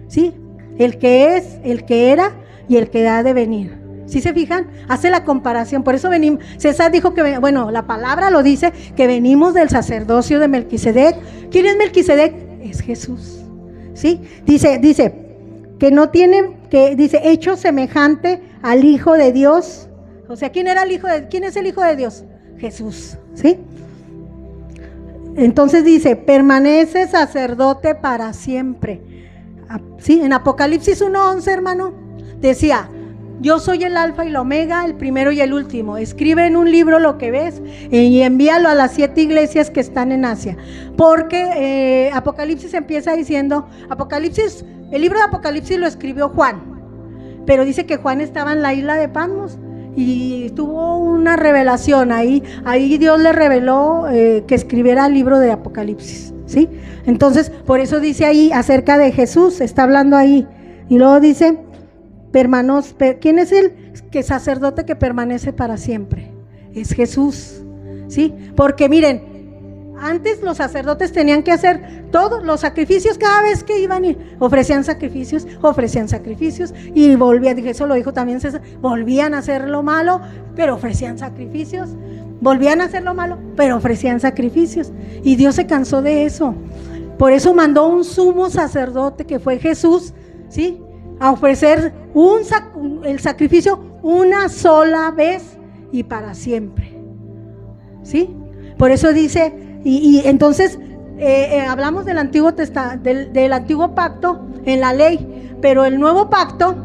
¿sí? El que es, el que era y el que ha de venir. ¿Sí se fijan? Hace la comparación, por eso venimos. César dijo que, bueno, la palabra lo dice, que venimos del sacerdocio de Melquisedec. ¿Quién es Melquisedec? Es Jesús, ¿sí? Dice que no tiene, que dice, hecho semejante al Hijo de Dios. O sea, ¿quién es el Hijo de Dios? Jesús, ¿sí? Entonces dice, permanece sacerdote para siempre. ¿Sí? En Apocalipsis 1:11, hermano, decía, yo soy el alfa y la omega, el primero y el último. Escribe en un libro lo que ves y envíalo a las 7 iglesias que están en Asia. Porque Apocalipsis empieza diciendo, el libro de Apocalipsis lo escribió Juan, pero dice que Juan estaba en la isla de Patmos y tuvo una revelación, ahí Dios le reveló que escribiera el libro de Apocalipsis, ¿sí? Entonces, por eso dice ahí acerca de Jesús, está hablando ahí, y luego dice, ¿quién es el sacerdote que permanece para siempre? Es Jesús, ¿sí? Porque miren, antes los sacerdotes tenían que hacer todos los sacrificios cada vez que iban y ofrecían sacrificios y volvían, eso lo dijo también César, volvían a hacer lo malo, pero ofrecían sacrificios, volvían a hacer lo malo, pero ofrecían sacrificios, y Dios se cansó de eso. Por eso mandó un sumo sacerdote que fue Jesús, ¿sí? A ofrecer el sacrificio una sola vez y para siempre, ¿sí? Por eso dice, y entonces hablamos del Antiguo del Antiguo Pacto en la ley, pero el Nuevo Pacto,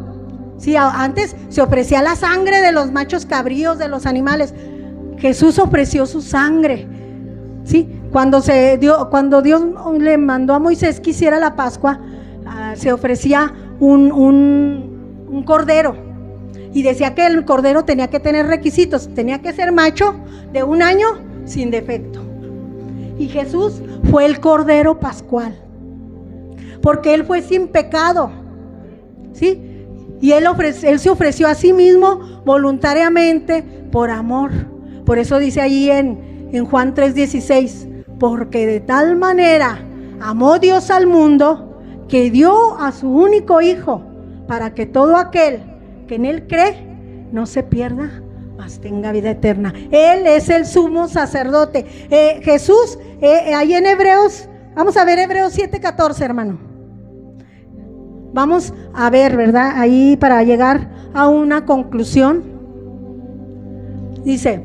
¿sí? Antes se ofrecía la sangre de los machos cabríos, de los animales. Jesús ofreció su sangre, ¿sí? Cuando Dios le mandó a Moisés que hiciera la Pascua, se ofrecía un cordero, y decía que el cordero tenía que tener requisitos, tenía que ser macho de 1 año sin defecto, y Jesús fue el cordero pascual, porque Él fue sin pecado, ¿sí? Y Él se ofreció a sí mismo voluntariamente por amor. Por eso dice ahí en Juan 3:16, porque de tal manera amó Dios al mundo que dio a su único Hijo, para que todo aquel que en Él cree no se pierda, mas tenga vida eterna. Él es el sumo sacerdote. Jesús, ahí en Hebreos, vamos a ver Hebreos 7:14, hermano. Vamos a ver, ¿verdad? Ahí para llegar a una conclusión. Dice,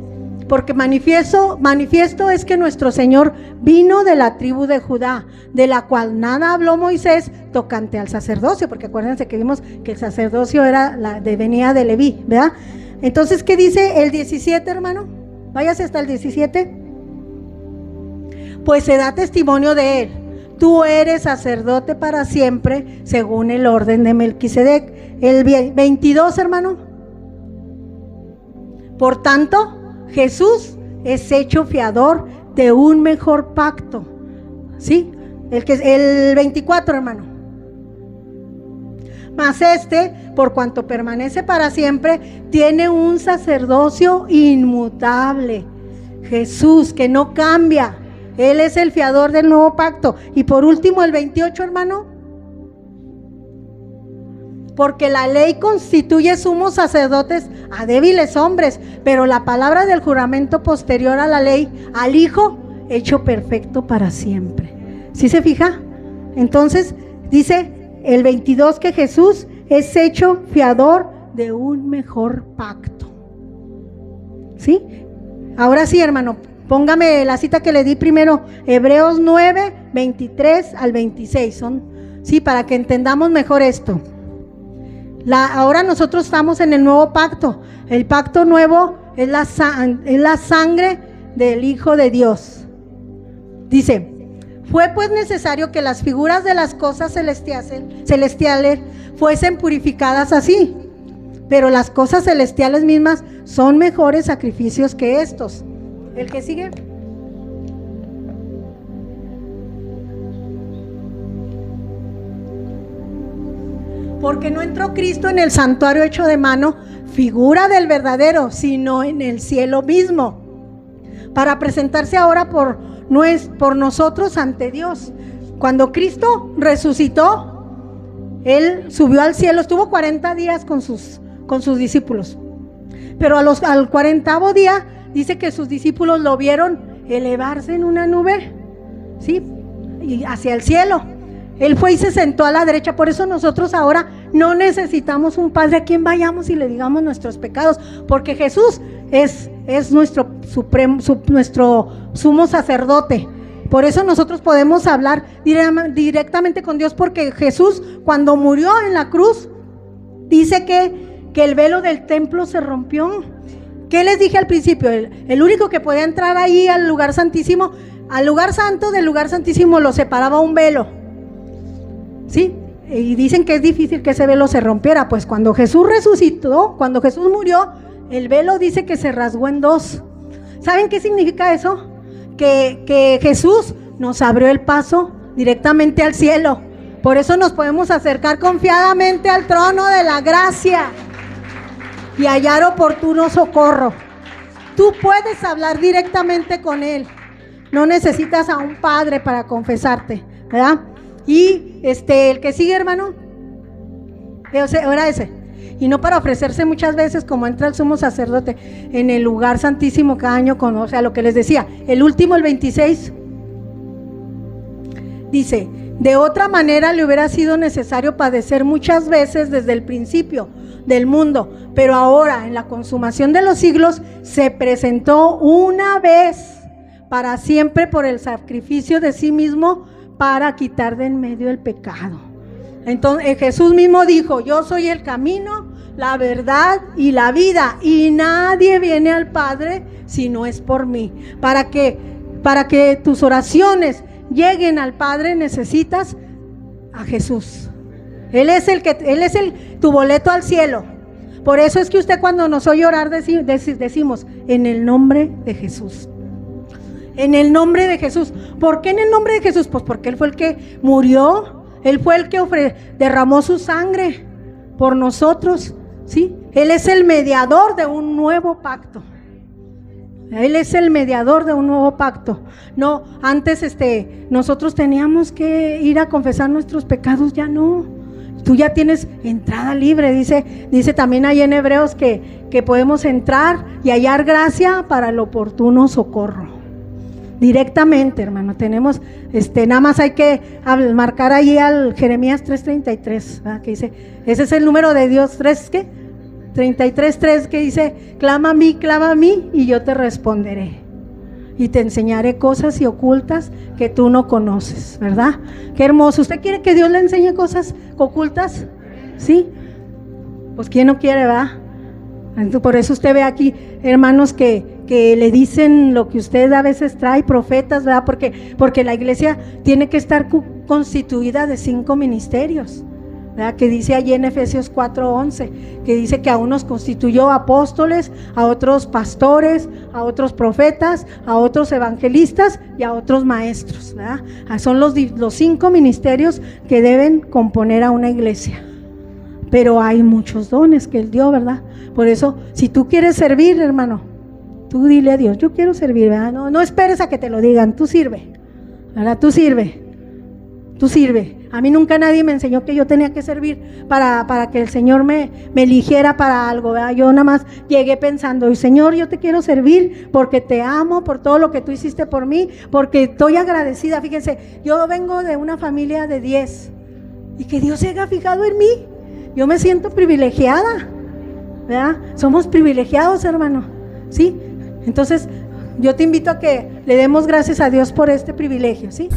porque manifiesto es que nuestro Señor vino de la tribu de Judá, de la cual nada habló Moisés tocante al sacerdocio, porque acuérdense que vimos que el sacerdocio venía de Leví, ¿verdad? Entonces, ¿qué dice el 17, hermano? Váyase hasta el 17. Pues se da testimonio de él, tú eres sacerdote para siempre, según el orden de Melquisedec. El 22, hermano. Por tanto, Jesús es hecho fiador de un mejor pacto, ¿sí? El 24, hermano. Mas por cuanto permanece para siempre, tiene un sacerdocio inmutable. Jesús, que no cambia. Él es el fiador del nuevo pacto. Y por último, el 28, hermano. Porque la ley constituye sumos sacerdotes a débiles hombres, pero la palabra del juramento posterior a la ley, al Hijo, hecho perfecto para siempre. ¿Sí se fija? Entonces, dice el 22 que Jesús es hecho fiador de un mejor pacto. ¿Sí? Ahora sí, hermano, póngame la cita que le di primero, Hebreos 9, 23 al 26. Sí, para que entendamos mejor esto. Ahora nosotros estamos en el nuevo pacto. El pacto nuevo es la sangre del Hijo de Dios. Dice: fue pues necesario que las figuras de las cosas celestiales fuesen purificadas así, pero las cosas celestiales mismas son mejores sacrificios que estos. ¿El que sigue? Porque no entró Cristo en el santuario hecho de mano, figura del verdadero, sino en el cielo mismo, para presentarse ahora por nosotros ante Dios. Cuando Cristo resucitó, Él subió al cielo, estuvo 40 días con sus discípulos, pero al 40º día dice que sus discípulos lo vieron elevarse en una nube, ¿sí? Y hacia el cielo. Él fue y se sentó a la derecha. Por eso nosotros ahora no necesitamos un padre a quien vayamos y le digamos nuestros pecados, porque Jesús es nuestro nuestro sumo sacerdote. Por eso nosotros podemos hablar directamente con Dios, porque Jesús, cuando murió en la cruz, dice que el velo del templo se rompió. ¿Qué les dije al principio? El único que podía entrar ahí al lugar santísimo, al lugar santo del lugar santísimo, lo separaba un velo, ¿sí? Y dicen que es difícil que ese velo se rompiera. Pues cuando Jesús resucitó, cuando Jesús murió, el velo dice que se rasgó en dos. ¿Saben qué significa eso? Que Jesús nos abrió el paso directamente al cielo. Por eso nos podemos acercar confiadamente al trono de la gracia y hallar oportuno socorro. Tú puedes hablar directamente con Él. No necesitas a un padre para confesarte, ¿verdad? Y el que sigue, hermano, era ese. Y no para ofrecerse muchas veces como entra el sumo sacerdote en el lugar santísimo cada año, o sea, lo que les decía, el último, el 26, dice: de otra manera le hubiera sido necesario padecer muchas veces desde el principio del mundo, pero ahora en la consumación de los siglos se presentó una vez para siempre por el sacrificio de sí mismo para quitar de en medio el pecado. Entonces Jesús mismo dijo: yo soy el camino, la verdad y la vida, y nadie viene al Padre si no es por mí. Para que tus oraciones lleguen al Padre necesitas a Jesús. Él es tu boleto al cielo. Por eso es que usted, cuando nos oye orar, decimos: en el nombre de Jesús. En el nombre de Jesús. ¿Por qué en el nombre de Jesús? Pues porque Él fue el que murió, Él fue el que derramó su sangre por nosotros, ¿sí? Él es el mediador de un nuevo pacto. Él es el mediador de un nuevo pacto. No, antes nosotros teníamos que ir a confesar nuestros pecados, ya no. Tú ya tienes entrada libre. Dice también ahí en Hebreos que podemos entrar y hallar gracia para el oportuno socorro. Directamente, hermano, tenemos, nada más hay que marcar ahí al Jeremías 3:33, ¿verdad? Que dice, ese es el número de Dios, 33:3, que dice: clama a mí, y yo te responderé, y te enseñaré cosas y ocultas que tú no conoces, ¿verdad? Qué hermoso. ¿Usted quiere que Dios le enseñe cosas ocultas? ¿Sí? Pues ¿quién no quiere, verdad? Entonces, por eso usted ve aquí hermanos que le dicen lo que usted a veces trae, profetas, ¿verdad? Porque la iglesia tiene que estar constituida de 5 ministerios, ¿verdad? Que dice allí en Efesios 4:11, que dice que a unos constituyó apóstoles, a otros pastores, a otros profetas, a otros evangelistas y a otros maestros, ¿verdad? Son los 5 ministerios que deben componer a una iglesia. Pero hay muchos dones que Él dio, ¿verdad? Por eso, si tú quieres servir, hermano, tú dile a Dios: yo quiero servir, ¿verdad? No esperes a que te lo digan, tú sirve, ¿verdad? Tú sirve. A mí nunca nadie me enseñó que yo tenía que servir para que el Señor me eligiera para algo, ¿verdad? Yo nada más llegué pensando: Señor, yo te quiero servir porque te amo, por todo lo que tú hiciste por mí, porque estoy agradecida. Fíjense, yo vengo de una familia de 10 y que Dios se haya fijado en mí. Yo me siento privilegiada, ¿verdad? Somos privilegiados, hermano, ¿sí? Entonces, yo te invito a que le demos gracias a Dios por este privilegio, ¿sí?